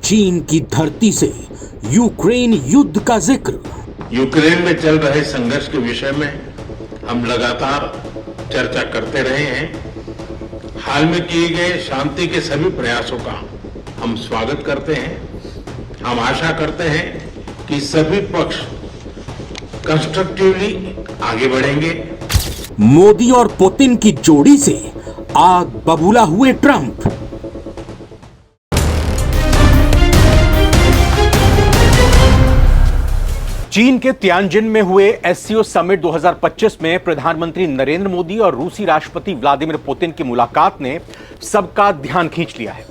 चीन की धरती से यूक्रेन युद्ध का जिक्र। यूक्रेन में चल रहे संघर्ष के विषय में हम लगातार चर्चा करते रहे हैं। हाल में किए गए शांति के सभी प्रयासों का हम स्वागत करते हैं। हम आशा करते हैं कि सभी पक्ष कंस्ट्रक्टिवली आगे बढ़ेंगे। मोदी और पुतिन की जोड़ी से आग बबूला हुए ट्रंप। चीन के तियानजिन में हुए एससीओ समिट 2025 में प्रधानमंत्री नरेंद्र मोदी और रूसी राष्ट्रपति व्लादिमीर पुतिन की मुलाकात ने सबका ध्यान खींच लिया है।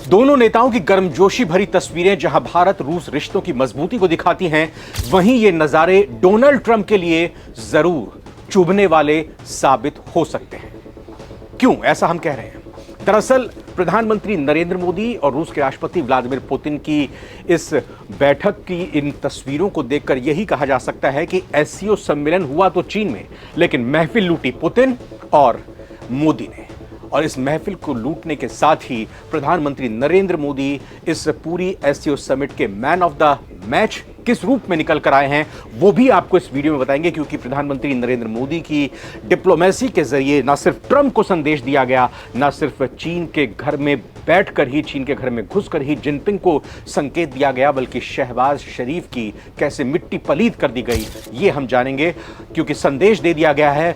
दोनों नेताओं की गर्मजोशी भरी तस्वीरें जहां भारत रूस रिश्तों की मजबूती को दिखाती हैं, वहीं ये नजारे डोनाल्ड ट्रंप के लिए जरूर चुभने वाले साबित हो सकते हैं। क्यों ऐसा हम कह रहे हैं? दरअसल प्रधानमंत्री नरेंद्र मोदी और रूस के राष्ट्रपति व्लादिमीर पुतिन की इस बैठक की इन तस्वीरों को देखकर यही कहा जा सकता है कि एससीओ सम्मेलन हुआ तो चीन में, लेकिन महफिल लूटी पुतिन और मोदी ने। और इस महफिल को लूटने के साथ ही प्रधानमंत्री नरेंद्र मोदी इस पूरी एससीओ समिट के मैन ऑफ द मैच किस रूप में निकल कर आए हैं, वो भी आपको इस वीडियो में बताएंगे। क्योंकि प्रधानमंत्री नरेंद्र मोदी की डिप्लोमेसी के जरिए न सिर्फ ट्रंप को संदेश दिया गया, न सिर्फ चीन के घर में बैठकर ही, चीन के घर में घुसकर ही जिनपिंग को संकेत दिया गया, बल्कि शहबाज शरीफ की कैसे मिट्टी पलीद कर दी गई, ये हम जानेंगे। क्योंकि संदेश दे दिया गया है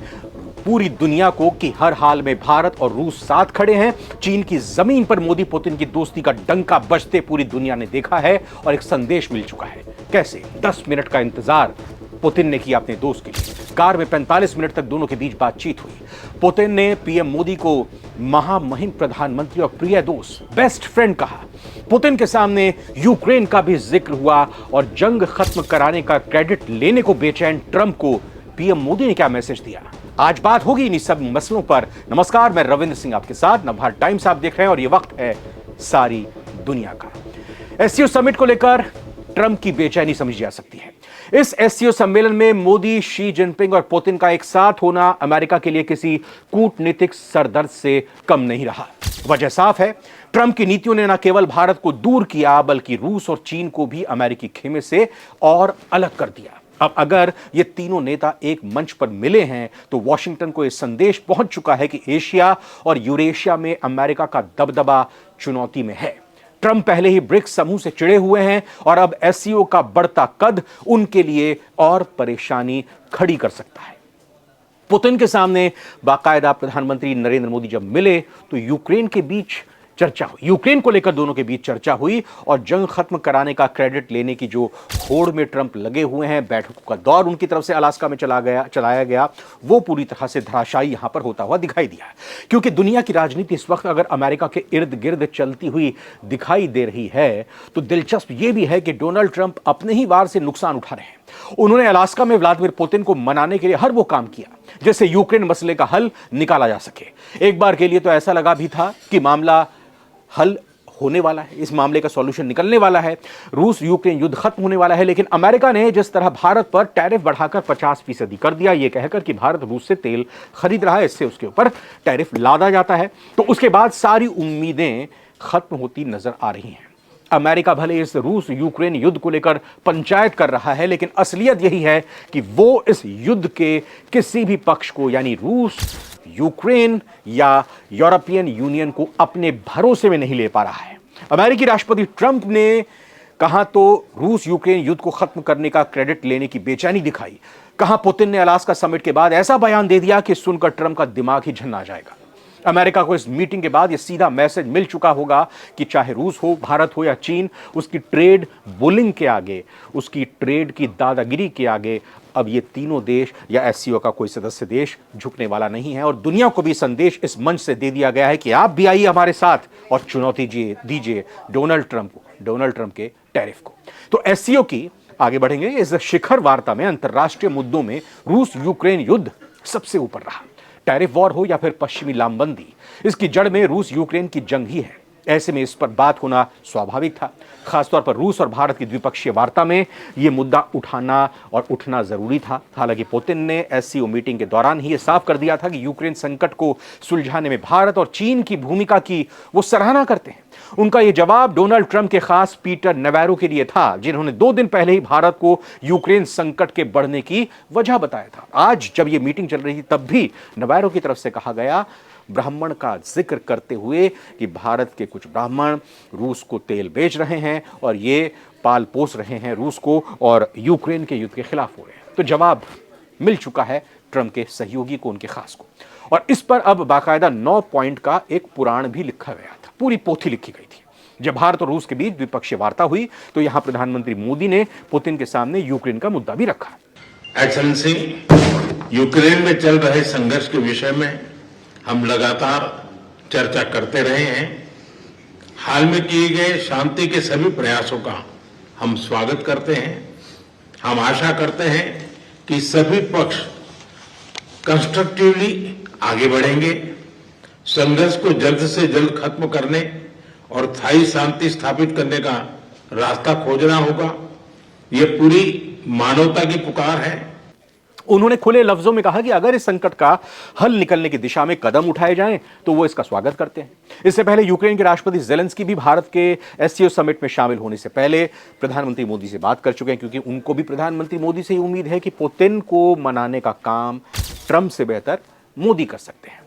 पूरी दुनिया को कि हर हाल में भारत और रूस साथ खड़े हैं। चीन की जमीन पर मोदी पुतिन की दोस्ती का डंका बजते पूरी दुनिया ने देखा है और एक संदेश मिल चुका है। कैसे 10 मिनट का इंतजार पुतिन ने किया अपने दोस्त के लिए। कार में 45 मिनट तक दोनों के बीच बातचीत हुई। पुतिन ने पीएम मोदी को महामहिम प्रधानमंत्री और प्रिय दोस्त, बेस्ट फ्रेंड कहा। पुतिन के सामने यूक्रेन का भी जिक्र हुआ और जंग खत्म कराने का क्रेडिट लेने को बेचैन ट्रंप को पीएम मोदी ने क्या मैसेज दिया, आज बात होगी इन्हीं सब मसलों पर। नमस्कार, मैं रविंद्र सिंह आपके साथ, नवभारत टाइम्स आप देख रहे हैं और ये वक्त है सारी दुनिया का। एससीओ समिट को लेकर ट्रंप की बेचैनी समझी जा सकती है। इस एससीओ सम्मेलन में मोदी, शी जिनपिंग और पुतिन का एक साथ होना अमेरिका के लिए किसी कूटनीतिक सरदर्द से कम नहीं रहा। वजह साफ है, ट्रंप की नीतियों ने न केवल भारत को दूर किया, बल्कि रूस और चीन को भी अमेरिकी खेमे से और अलग कर दिया। अब अगर ये तीनों नेता एक मंच पर मिले हैं तो वॉशिंगटन को यह संदेश पहुंच चुका है कि एशिया और यूरेशिया में अमेरिका का दबदबा चुनौती में है। ट्रंप पहले ही ब्रिक्स समूह से चिढ़े हुए हैं और अब एससीओ का बढ़ता कद उनके लिए और परेशानी खड़ी कर सकता है। पुतिन के सामने बाकायदा प्रधानमंत्री नरेंद्र मोदी जब मिले तो यूक्रेन के बीच चर्चा हुई, यूक्रेन को लेकर दोनों के बीच चर्चा हुई और जंग खत्म कराने का क्रेडिट लेने की जो होड़ में ट्रंप लगे हुए हैं, बैठकों का दौर उनकी तरफ से अलास्का में चलाया गया, वो पूरी तरह से धराशायी यहां पर होता हुआ दिखाई दिया। क्योंकि दुनिया की राजनीति इस वक्त अगर अमेरिका के इर्द गिर्द चलती हुई दिखाई दे रही है तो दिलचस्प यह भी है कि डोनाल्ड ट्रंप अपने ही वार से नुकसान उठा रहे हैं। उन्होंने अलास्का में व्लादिमीर पुतिन को मनाने के लिए हर वो काम किया जिससे यूक्रेन मसले का हल निकाला जा सके। एक बार के लिए तो ऐसा लगा भी था कि मामला हल होने वाला है, इस मामले का सॉल्यूशन निकलने वाला है, रूस यूक्रेन युद्ध खत्म होने वाला है। लेकिन अमेरिका ने जिस तरह भारत पर टैरिफ बढ़ाकर 50% कर दिया, यह कहकर कि भारत रूस से तेल खरीद रहा है, इससे उसके ऊपर टैरिफ लादा जाता है, तो उसके बाद सारी उम्मीदें खत्म होती नजर आ रही हैं। अमेरिका भले इस रूस यूक्रेन युद्ध को लेकर पंचायत कर रहा है, लेकिन असलियत यही है कि वो इस युद्ध के किसी भी पक्ष को, यानी रूस, यूक्रेन या यूरोपियन यूनियन को अपने भरोसे में नहीं ले पा रहा है। अमेरिकी राष्ट्रपति ट्रंप ने कहा तो रूस यूक्रेन युद्ध को खत्म करने का क्रेडिट लेने की बेचैनी दिखाई, कहा पुतिन ने अलास्का समिट के बाद ऐसा बयान दे दिया कि सुनकर ट्रंप का दिमाग ही झन्ना जाएगा। अमेरिका को इस मीटिंग के बाद यह सीधा मैसेज मिल चुका होगा कि चाहे रूस हो, भारत हो या चीन, उसकी ट्रेड बुलिंग के आगे, उसकी ट्रेड की दादागिरी के आगे अब ये तीनों देश या एससीओ का कोई सदस्य देश झुकने वाला नहीं है। और दुनिया को भी संदेश इस मंच से दे दिया गया है कि आप भी आइए हमारे साथ और चुनौती दीजिए डोनाल्ड ट्रंप को, डोनाल्ड ट्रंप के टैरिफ को। तो एससीओ की आगे बढ़ेंगे इस शिखर वार्ता में अंतर्राष्ट्रीय मुद्दों में रूस यूक्रेन युद्ध सबसे ऊपर रहा। टैरिफ वॉर हो या फिर पश्चिमी लामबंदी, इसकी जड़ में रूस यूक्रेन की जंग ही है। ऐसे में इस पर बात होना स्वाभाविक था। खासतौर पर रूस और भारत की द्विपक्षीय वार्ता में यह मुद्दा उठाना और उठना जरूरी था। हालांकि पुतिन ने एससीओ मीटिंग के दौरान ही यह साफ कर दिया था कि यूक्रेन संकट को सुलझाने में भारत और चीन की भूमिका की वो सराहना करते हैं। उनका यह जवाब डोनाल्ड ट्रंप के खास पीटर नेवारो के लिए था, जिन्होंने 2 दिन पहले ही भारत को यूक्रेन संकट के बढ़ने की वजह बताया था। आज जब यह मीटिंग चल रही थी तब भी नेवारो की तरफ से कहा गया, ब्राह्मण का जिक्र करते हुए, कि भारत के कुछ ब्राह्मण रूस को तेल बेच रहे हैं और ये पाल पोस रहे हैं रूस को और यूक्रेन के युद्ध के खिलाफ हो रहे हैं। तो जवाब मिल चुका है ट्रंप के सहयोगी को, उनके खास को। और इस पर अब बाकायदा 9 पॉइंट का एक पुराण भी लिखा गया था, पूरी पोथी लिखी गई थी। जब भारत और रूस के बीच द्विपक्षीय वार्ता हुई तो यहां प्रधानमंत्री मोदी ने पुतिन के सामने यूक्रेन का मुद्दा भी रखा। एक्सेलेंसी, यूक्रेन में चल रहे संघर्ष के विषय में हम लगातार चर्चा करते रहे हैं। हाल में किए गए शांति के सभी प्रयासों का हम स्वागत करते हैं। हम आशा करते हैं कि सभी पक्ष कंस्ट्रक्टिवली आगे बढ़ेंगे, संघर्ष को जल्द से जल्द खत्म करने और स्थायी शांति स्थापित करने का रास्ता खोजना होगा। यह पूरी मानवता की पुकार है। उन्होंने खुले लफ्जों में कहा कि अगर इस संकट का हल निकलने की दिशा में कदम उठाए जाएं तो वो इसका स्वागत करते हैं। इससे पहले यूक्रेन के राष्ट्रपति ज़ेलेंस्की भी भारत के एससीओ समिट में शामिल होने से पहले प्रधानमंत्री मोदी से बात कर चुके हैं, क्योंकि उनको भी प्रधानमंत्री मोदी से ही उम्मीद है कि पुतिन को मनाने का काम ट्रंप से बेहतर मोदी कर सकते हैं।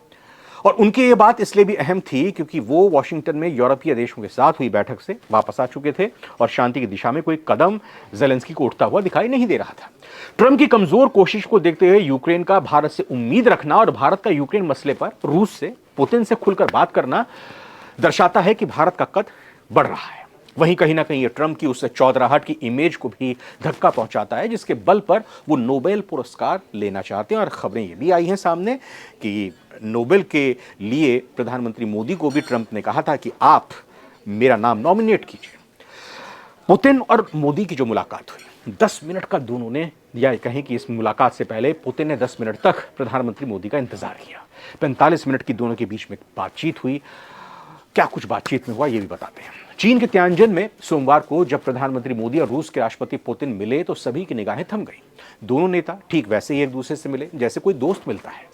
और उनकी ये बात इसलिए भी अहम थी क्योंकि वो वॉशिंगटन में यूरोपीय देशों के साथ हुई बैठक से वापस आ चुके थे और शांति की दिशा में कोई कदम ज़ेलेंस्की को उठता हुआ दिखाई नहीं दे रहा था। ट्रंप की कमजोर कोशिश को देखते हुए यूक्रेन का भारत से उम्मीद रखना और भारत का यूक्रेन मसले पर रूस से, पुतिन से खुलकर बात करना दर्शाता है कि भारत का कद बढ़ रहा है। वहीं कहीं ना कहीं ये ट्रंप की उस चौधराहट की इमेज को भी धक्का पहुंचाता है, जिसके बल पर वो नोबेल पुरस्कार लेना चाहते हैं। और खबरें ये भी आई हैं सामने कि नोबेल के लिए प्रधानमंत्री मोदी को भी ट्रंप ने कहा था कि आप मेरा नाम नॉमिनेट कीजिए। पुतिन और मोदी की जो मुलाकात हुई 10 मिनट का दोनों ने, या कहें कि इस मुलाकात से पहले पुतिन ने 10 मिनट तक प्रधानमंत्री मोदी का इंतजार किया। 45 मिनट की दोनों के बीच में बातचीत हुई। क्या कुछ बातचीत में हुआ ये भी बताते हैं। चीन के तियानजिन में सोमवार को जब प्रधानमंत्री मोदी और रूस के राष्ट्रपति पुतिन मिले तो सभी की निगाहें थम गई। दोनों नेता ठीक वैसे ही एक दूसरे से मिले जैसे कोई दोस्त मिलता है।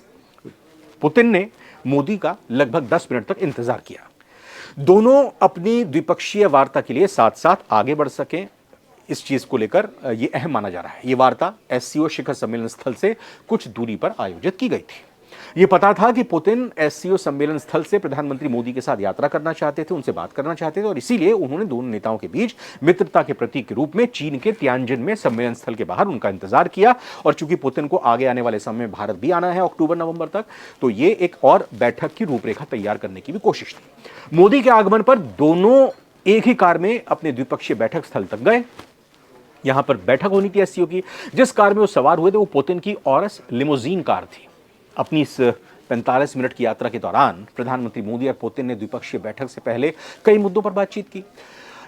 पुतिन ने मोदी का लगभग 10 मिनट तक इंतजार किया। दोनों अपनी द्विपक्षीय वार्ता के लिए साथ साथ आगे बढ़ सकें, इस चीज को लेकर यह अहम माना जा रहा है। यह वार्ता एससीओ शिखर सम्मेलन स्थल से कुछ दूरी पर आयोजित की गई थी। यह पता था कि पुतिन एससीओ सम्मेलन स्थल से प्रधानमंत्री मोदी के साथ यात्रा करना चाहते थे, उनसे बात करना चाहते थे और इसीलिए उन्होंने दोनों नेताओं के बीच मित्रता के प्रतीक के रूप में चीन के तियानजिन में सम्मेलन स्थल के बाहर उनका इंतजार किया। और चूंकि पुतिन को आगे आने वाले समय में भारत भी आना है अक्टूबर-नवंबर तक, तो ये एक और बैठक की रूपरेखा तैयार करने की भी कोशिश थी। मोदी के आगमन पर दोनों एक ही कार में अपने द्विपक्षीय बैठक स्थल तक गए। यहां पर बैठक होनी थी एससीओ की। जिस कार में वो सवार हुए थे वो पुतिन की ऑरस लिमोजीन कार थी। अपनी इस 45 मिनट की यात्रा के दौरान प्रधानमंत्री मोदी और पुतिन ने द्विपक्षीय बैठक से पहले कई मुद्दों पर बातचीत की।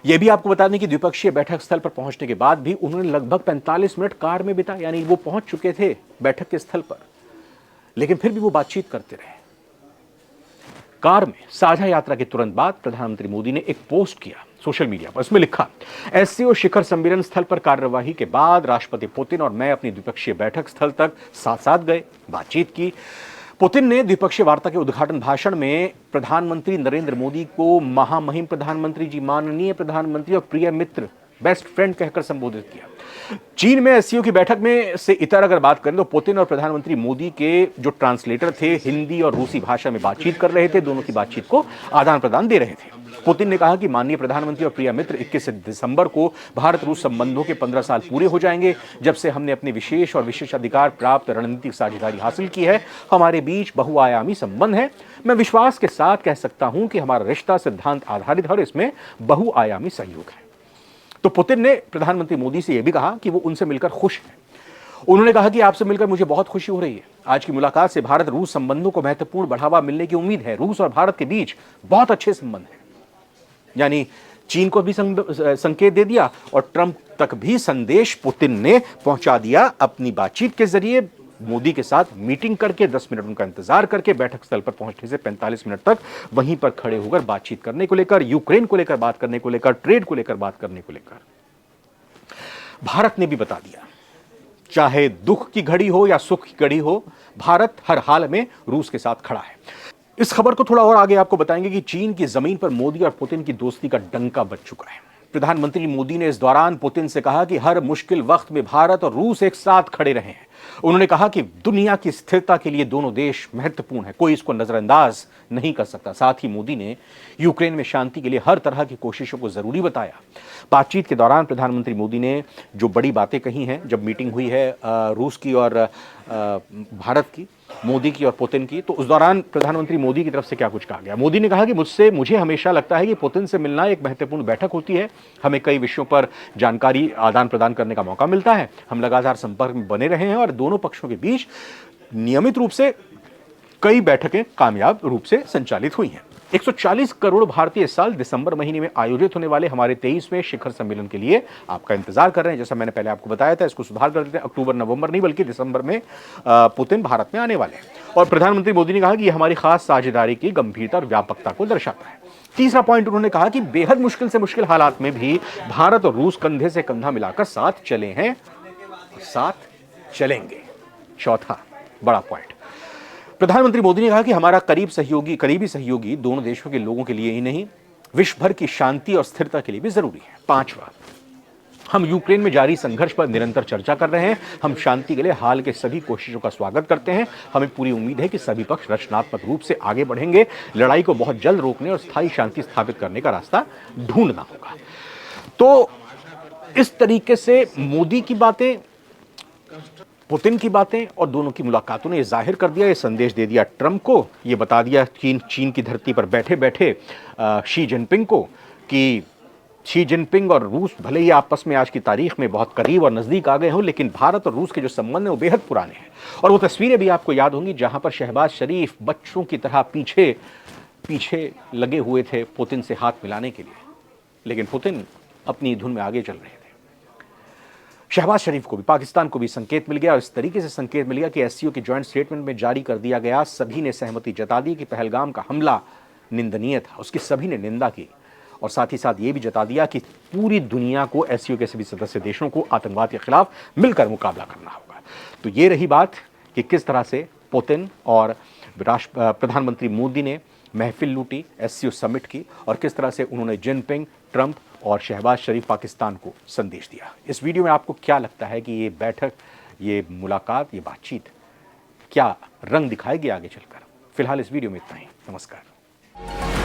यह भी आपको बता दें कि द्विपक्षीय बैठक स्थल पर पहुंचने के बाद भी उन्होंने लगभग 45 मिनट कार में बिताए, यानी वो पहुंच चुके थे बैठक के स्थल पर, लेकिन फिर भी वो बातचीत करते रहे। कार में साझा यात्रा के तुरंत बाद प्रधानमंत्री मोदी ने एक पोस्ट किया सोशल मीडिया पर। उसमें लिखा, एससीओ शिखर सम्मेलन स्थल पर कार्यवाही के बाद राष्ट्रपति पुतिन और मैं अपनी द्विपक्षीय बैठक स्थल तक साथ साथ गए, बातचीत की। पुतिन ने द्विपक्षीय वार्ता के उद्घाटन भाषण में प्रधानमंत्री नरेंद्र मोदी को महामहिम प्रधानमंत्री जी, माननीय प्रधानमंत्री और प्रिय मित्र, बेस्ट फ्रेंड कहकर संबोधित किया। चीन में एससीओ की बैठक में से इतर अगर बात करें तो पुतिन और प्रधानमंत्री मोदी के जो ट्रांसलेटर थे हिंदी और रूसी भाषा में बातचीत कर रहे थे, दोनों की बातचीत को आदान प्रदान दे रहे थे। पुतिन ने कहा कि माननीय प्रधानमंत्री और प्रिय मित्र, 21 दिसंबर को भारत रूस संबंधों के 15 साल पूरे हो जाएंगे जब से हमने अपने विशेष और विशेषाधिकार प्राप्त रणनीतिक साझेदारी हासिल की है। हमारे बीच बहुआयामी संबंध है। मैं विश्वास के साथ कह सकता हूं कि हमारा रिश्ता सिद्धांत आधारित है और इसमें बहुआयामी सहयोग है। तो पुतिन ने प्रधानमंत्री मोदी से यह भी कहा कि वो उनसे मिलकर खुश हैं। उन्होंने कहा कि आपसे मिलकर मुझे बहुत खुशी हो रही है। आज की मुलाकात से भारत रूस संबंधों को महत्वपूर्ण बढ़ावा मिलने की उम्मीद है। रूस और भारत के बीच बहुत अच्छे संबंध हैं। यानी चीन को भी संकेत दे दिया और ट्रंप तक भी संदेश पुतिन ने पहुंचा दिया अपनी बातचीत के जरिए। मोदी के साथ मीटिंग करके 10 मिनट उनका इंतजार करके बैठक स्थल पर पहुंचने से 45 मिनट तक वहीं पर खड़े होकर बातचीत करने को लेकर, यूक्रेन को लेकर बात करने को लेकर, ट्रेड को लेकर बात करने को लेकर। भारत ने भी बता दिया, चाहे दुख की घड़ी हो या सुख की घड़ी हो, भारत हर हाल में रूस के साथ खड़ा है। इस खबर को थोड़ा और आगे आपको बताएंगे कि चीन की जमीन पर मोदी और पुतिन की दोस्ती का डंका बज चुका है। प्रधानमंत्री मोदी ने इस दौरान पुतिन से कहा कि हर मुश्किल वक्त में भारत और रूस एक साथ खड़े रहे हैं। उन्होंने कहा कि दुनिया की स्थिरता के लिए दोनों देश महत्वपूर्ण है, कोई इसको नजरअंदाज नहीं कर सकता। साथ ही मोदी ने यूक्रेन में शांति के लिए हर तरह की कोशिशों को जरूरी बताया। बातचीत के दौरान प्रधानमंत्री मोदी ने जो बड़ी बातें कही हैं, जब मीटिंग हुई है रूस की और भारत की, मोदी की और पुतिन की, तो उस दौरान प्रधानमंत्री मोदी की तरफ से क्या कुछ कहा गया। मोदी ने कहा कि मुझे हमेशा लगता है कि पुतिन से मिलना एक महत्वपूर्ण बैठक होती है, हमें कई विषयों पर जानकारी आदान प्रदान करने का मौका मिलता है, हम लगातार संपर्क में बने रहे हैं और दोनों पक्षों के बीच नियमित रूप से कई बैठकें कामयाब रूप से संचालित हुई हैं। 140 करोड़ भारतीय इस साल दिसंबर महीने में आयोजित होने वाले हमारे 23वें शिखर सम्मेलन के लिए आपका इंतजार कर रहे हैं। जैसा मैंने पहले आपको बताया था, इसको सुधार कर देते हैं, अक्टूबर नवंबर नहीं बल्कि दिसंबर में पुतिन भारत में आने वाले हैं। और प्रधानमंत्री मोदी ने कहा कि यह हमारी खास साझेदारी की गंभीरता और व्यापकता को दर्शाता है। तीसरा पॉइंट उन्होंने कहा कि बेहद मुश्किल से मुश्किल हालात में भी भारत और रूस कंधे से कंधा मिलाकर साथ चले हैं, साथ चलेंगे। चौथा बड़ा पॉइंट, प्रधानमंत्री मोदी ने कहा कि हमारा करीबी सहयोगी दोनों देशों के लोगों के लिए ही नहीं, विश्व भर की शांति और स्थिरता के लिए भी जरूरी है। पांचवा, हम यूक्रेन में जारी संघर्ष पर निरंतर चर्चा कर रहे हैं। हम शांति के लिए हाल के सभी कोशिशों का स्वागत करते हैं। हमें पूरी उम्मीद है कि सभी पक्ष रचनात्मक रूप से आगे बढ़ेंगे। लड़ाई को बहुत जल्द रोकने और स्थायी शांति स्थापित करने का रास्ता ढूंढना होगा। तो इस तरीके से मोदी की बातें, पुतिन की बातें और दोनों की मुलाकातों ने यह जाहिर कर दिया, यह संदेश दे दिया ट्रंप को, यह बता दिया चीन की धरती पर बैठे बैठे शी जिनपिंग को कि शी जिनपिंग और रूस भले ही आपस में आज की तारीख में बहुत करीब और नजदीक आ गए हों, लेकिन भारत और रूस के जो संबंध हैं वो बेहद पुराने हैं। और वो तस्वीरें भी आपको याद होंगी जहां पर शहबाज शरीफ बच्चों की तरह पीछे लगे हुए थे पुतिन से हाथ मिलाने के लिए, लेकिन पुतिन अपनी धुन में आगे चल रहे थे। शहबाज शरीफ को भी, पाकिस्तान को भी संकेत मिल गया और इस तरीके से संकेत मिल गया कि एससीओ के जॉइंट स्टेटमेंट में जारी कर दिया गया। सभी ने सहमति जता दी कि पहलगाम का हमला निंदनीय था, उसकी सभी ने निंदा की और साथ ही साथ ये भी जता दिया कि पूरी दुनिया को, एससीओ के सभी सदस्य देशों को आतंकवाद के खिलाफ मिलकर मुकाबला करना होगा। तो ये रही बात कि किस तरह से पुतिन और प्रधानमंत्री मोदी ने महफिल लूटी एससीओ समिट की और किस तरह से उन्होंने जिनपिंग, ट्रंप और शहबाज शरीफ पाकिस्तान को संदेश दिया। इस वीडियो में आपको क्या लगता है कि ये बैठक, ये मुलाकात, ये बातचीत क्या रंग दिखाएगी आगे चलकर? फिलहाल इस वीडियो में इतना ही। नमस्कार।